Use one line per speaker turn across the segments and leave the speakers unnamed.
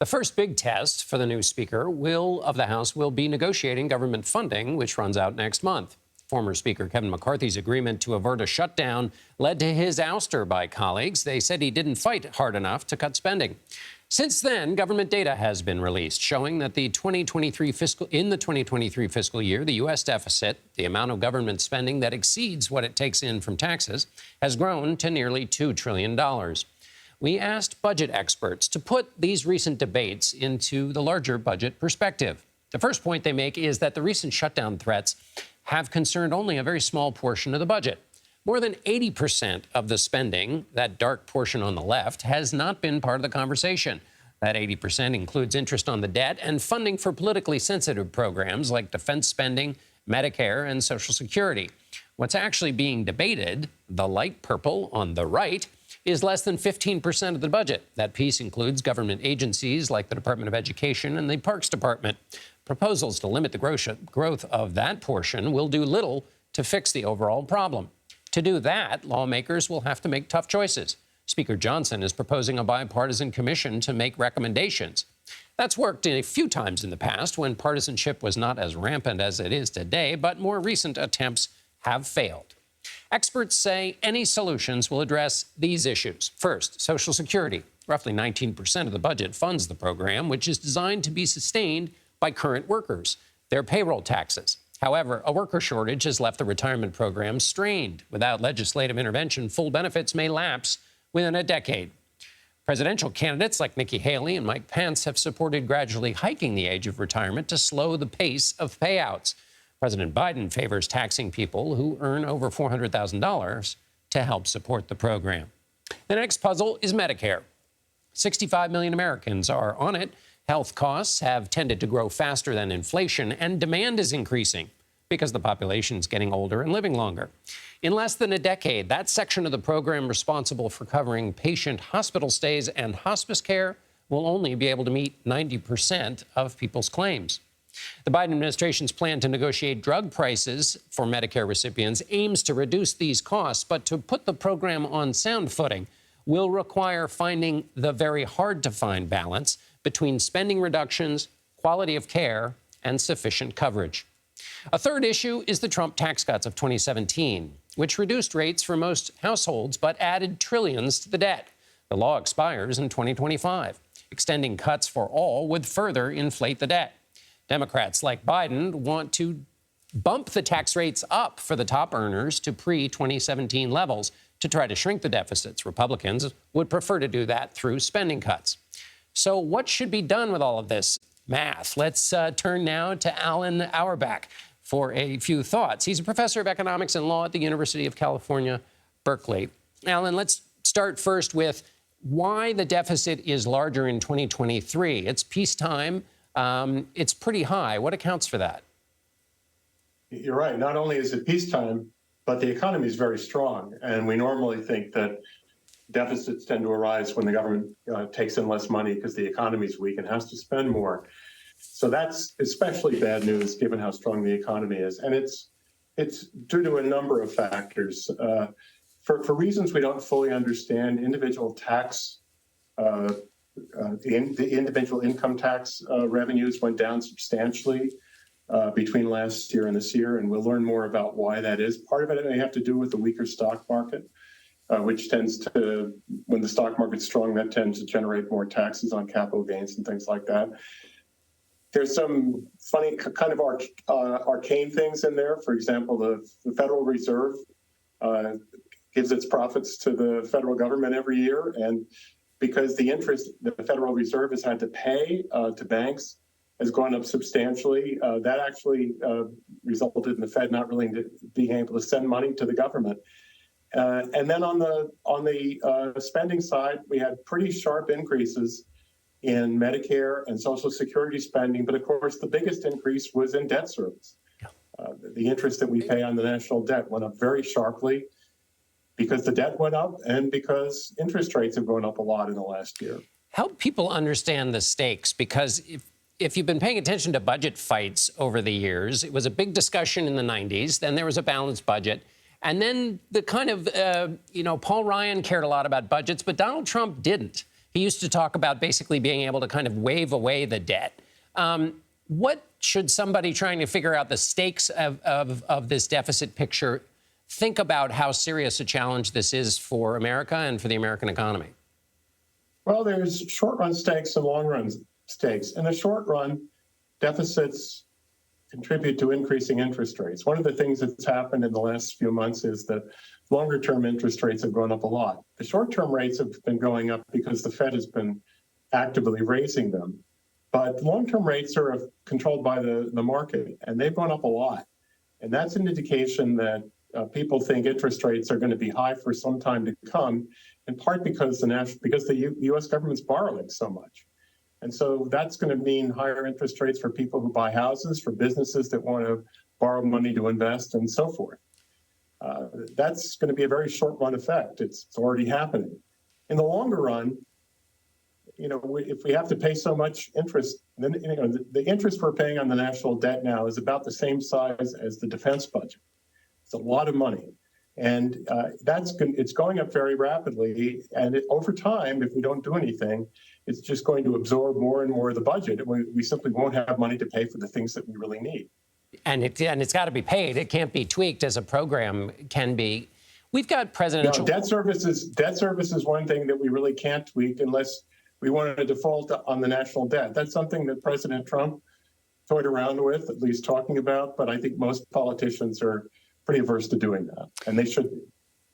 The first big test for the new Speaker of the House will be negotiating government funding, which runs out next month. Former Speaker Kevin McCarthy's agreement to avert a shutdown led to his ouster by colleagues. They said he didn't fight hard enough to cut spending. Since then, government data has been released showing that in the 2023 fiscal year, the U.S. deficit, the amount of government spending that exceeds what it takes in from taxes, has grown to nearly $2 trillion. We asked budget experts to put these recent debates into the larger budget perspective. The first point they make is that the recent shutdown threats have concerned only a very small portion of the budget. More than 80% of the spending, that dark portion on the left, has not been part of the conversation. That 80% includes interest on the debt and funding for politically sensitive programs like defense spending, Medicare, and Social Security. What's actually being debated, the light purple on the right, is less than 15% of the budget. That piece includes government agencies like the Department of Education and the Parks Department. Proposals to limit the growth of that portion will do little to fix the overall problem. To do that, lawmakers will have to make tough choices. Speaker Johnson is proposing a bipartisan commission to make recommendations. That's worked a few times in the past when partisanship was not as rampant as it is today, but more recent attempts have failed. Experts say any solutions will address these issues. First, Social Security. Roughly 19% of the budget funds the program, which is designed to be sustained by current workers, their payroll taxes. However, a worker shortage has left the retirement program strained. Without legislative intervention, full benefits may lapse within a decade. Presidential candidates like Nikki Haley and Mike Pence have supported gradually hiking the age of retirement to slow the pace of payouts. President Biden favors taxing people who earn over $400,000 to help support the program. The next puzzle is Medicare. 65 million Americans are on it. Health costs have tended to grow faster than inflation, and demand is increasing because the population is getting older and living longer. In less than a decade, that section of the program responsible for covering patient hospital stays and hospice care will only be able to meet 90% of people's claims. The Biden administration's plan to negotiate drug prices for Medicare recipients aims to reduce these costs, but to put the program on sound footing will require finding the very hard-to-find balance between spending reductions, quality of care, and sufficient coverage. A third issue is the Trump tax cuts of 2017, which reduced rates for most households but added trillions to the debt. The law expires in 2025. Extending cuts for all would further inflate the debt. Democrats like Biden want to bump the tax rates up for the top earners to pre-2017 levels to try to shrink the deficits. Republicans would prefer to do that through spending cuts. So what should be done with all of this math? Let's turn now to Alan Auerbach for a few thoughts. He's a professor of economics and law at the University of California, Berkeley. Alan, let's start first with why the deficit is larger in 2023. It's peacetime. It's pretty high. What accounts for that?
You're right. Not only is it peacetime, but the economy is very strong. And we normally think that deficits tend to arise when the government takes in less money because the economy is weak and has to spend more. So that's especially bad news given how strong the economy is. And it's due to a number of factors. For reasons we don't fully understand, individual tax the individual income tax revenues went down substantially between last year and this year, and we'll learn more about why that is. Part of it may have to do with the weaker stock market, which tends to, when the stock market's strong, that tends to generate more taxes on capital gains and things like that. There's some funny kind of arcane things in there. For example, the Federal Reserve gives its profits to the federal government every year, and because the interest the Federal Reserve has had to pay to banks has gone up substantially. That actually resulted in the Fed not really being able to send money to the government. And then on the spending side, we had pretty sharp increases in Medicare and Social Security spending. But of course, the biggest increase was in debt service. The interest that we pay on the national debt went up very sharply, because the debt went up and because interest rates have gone up a lot in the last year.
Help people understand the stakes, because if you've been paying attention to budget fights over the years, it was a big discussion in the 90s, then there was a balanced budget, and then the kind of, Paul Ryan cared a lot about budgets, but Donald Trump didn't. He used to talk about basically being able to kind of wave away the debt. What should somebody trying to figure out the stakes of this deficit picture think about how serious a challenge this is for America and for the American economy?
Well, there's short-run stakes and long-run stakes. In the short run, deficits contribute to increasing interest rates. One of the things that's happened in the last few months is that longer-term interest rates have gone up a lot. The short-term rates have been going up because the Fed has been actively raising them. But long-term rates are controlled by the market, and they've gone up a lot. And that's an indication that people think interest rates are going to be high for some time to come, in part because the U.S. government's borrowing so much. And so that's going to mean higher interest rates for people who buy houses, for businesses that want to borrow money to invest, and so forth. That's going to be a very short-run effect. It's already happening. In the longer run, if we have to pay so much interest, then the interest we're paying on the national debt now is about the same size as the defense budget. It's a lot of money, and it's going up very rapidly. And over time, if we don't do anything, it's just going to absorb more and more of the budget. And we simply won't have money to pay for the things that we really need. And
it's got to be paid. It can't be tweaked as a program can be. We've got presidential
debt service is one thing that we really can't tweak unless we want to default on the national debt. That's something that President Trump toyed around with, at least talking about. But I think most politicians are pretty averse to doing that, and they should be.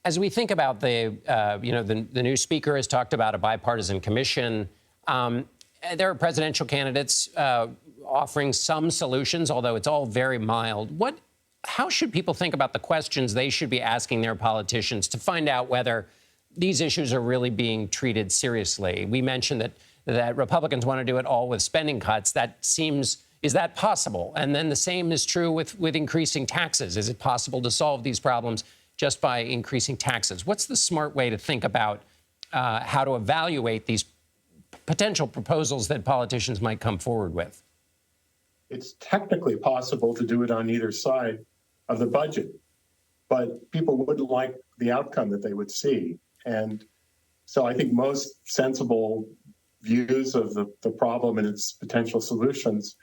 As we think about the new speaker has talked about a bipartisan commission. There are presidential candidates offering some solutions, although it's all very mild. How should people think about the questions they should be asking their politicians to find out whether these issues are really being treated seriously? We mentioned that Republicans want to do it all with spending cuts. Is that possible? And then the same is true with increasing taxes. Is it possible to solve these problems just by increasing taxes? What's the smart way to think about how to evaluate these potential proposals that politicians might come forward with?
It's technically possible to do it on either side of the budget, but people wouldn't like the outcome that they would see. And so I think most sensible views of the problem and its potential solutions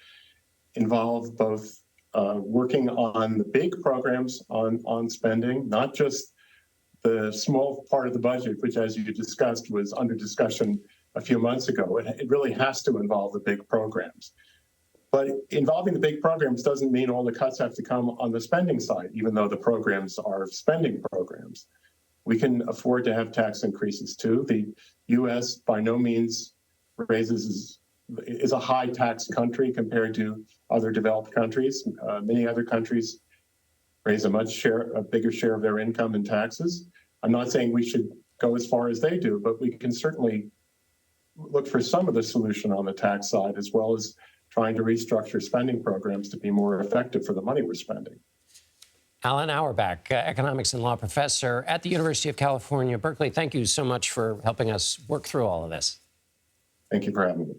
involve both working on the big programs on spending, not just the small part of the budget, which, as you discussed, was under discussion a few months ago. It really has to involve the big programs. But involving the big programs doesn't mean all the cuts have to come on the spending side, even though the programs are spending programs. We can afford to have tax increases, too. The U.S. by no means is a high tax country compared to other developed countries. Many other countries raise a bigger share of their income in taxes. I'm not saying we should go as far as they do, but we can certainly look for some of the solution on the tax side, as well as trying to restructure spending programs to be more effective for the money we're spending.
Alan Auerbach, economics and law professor at the University of California, Berkeley, thank you so much for helping us work through all of this.
Thank you for having me.